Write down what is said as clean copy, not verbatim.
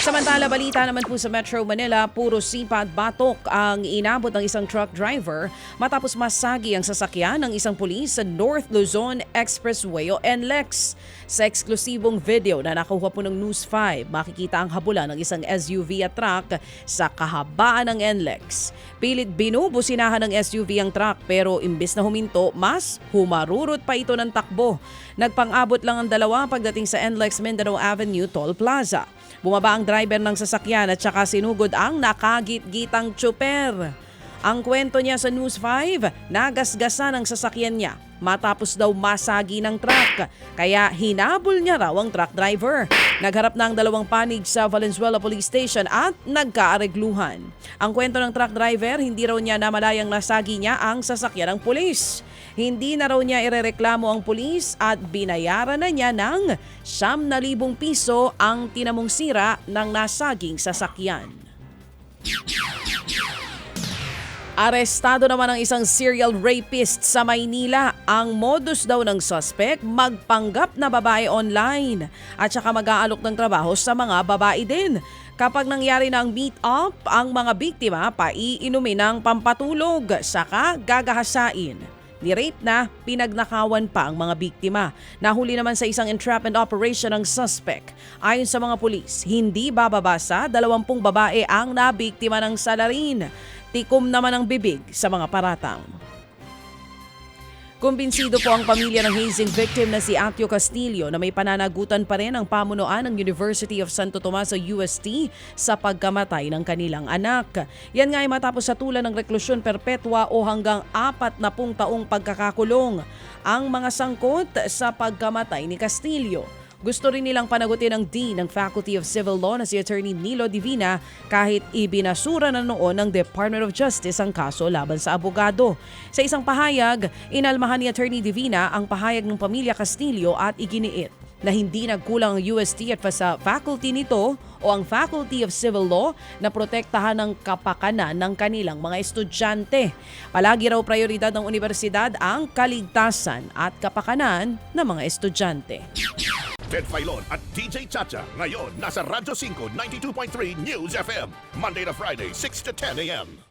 Samantala, balita naman po sa Metro Manila, puro sipa at batok ang inabot ng isang truck driver matapos masagi ang sasakyan ng isang pulis sa North Luzon Expressway o NLEX. Sa eksklusibong video na nakuha po ng News 5, makikita ang habulan ng isang SUV at truck sa kahabaan ng NLEX. Pilit binubusinahan ng SUV ang truck pero imbes na huminto, mas humarurot pa ito ng takbo. Nagpang-abot lang ang dalawa pagdating sa NLEX Mindanao Avenue Toll Plaza. Bumaba ang driver ng sasakyan at saka sinugod ang nakagit-gitang tsuper. Ang kwento niya sa News 5, nagasgasan ang sasakyan niya matapos daw masagi ng truck. Kaya hinabol niya raw ang truck driver. Nagharap na ang dalawang panig sa Valenzuela Police Station at nagkaaregluhan. Ang kwento ng truck driver, hindi raw niya namalayang nasagi niya ang sasakyan ng pulis. Hindi na raw niya irereklamo ang pulis at binayaran na niya ng 9,000 piso ang tinamong sira ng nasaging sasakyan. Arestado naman ang isang serial rapist sa Maynila. Ang modus daw ng suspect, magpanggap na babae online at saka mag-aalok ng trabaho sa mga babae din. Kapag nangyari na ang meet-up, ang mga biktima paiinumin ng pampatulog, saka gagahasain. Ni-rape na, pinagnakawan pa ang mga biktima. Nahuli naman sa isang entrapment operation ng suspect. Ayon sa mga pulis, hindi bababa sa 20 babae ang nabiktima ng salarin. Tikom naman ang bibig sa mga paratang. Kumbinsido po ang pamilya ng hazing victim na si Atio Castillo na may pananagutan pa rin ang pamunuan ng University of Santo Tomas sa UST sa pagkamatay ng kanilang anak. Yan nga ay matapos satulan ng reklusyon perpetua o hanggang 40 taong pagkakakulong ang mga sangkot sa pagkamatay ni Castillo. Gusto rin nilang panagutin ng Dean ng Faculty of Civil Law na si Attorney Nilo Divina kahit ibinasura na noon ng Department of Justice ang kaso laban sa abogado. Sa isang pahayag, inalmahan ni Attorney Divina ang pahayag ng pamilya Castillo at iginiit na hindi nagkulang ang UST at sa faculty nito o ang Faculty of Civil Law na protektahan ng kapakanan ng kanilang mga estudyante. Palagi raw prioridad ng universidad ang kaligtasan at kapakanan ng mga estudyante. Ted Filon at DJ Chacha. Ngayon, nasa Radyo 5, 92.3 News FM. Monday to Friday, 6 to 10 a.m.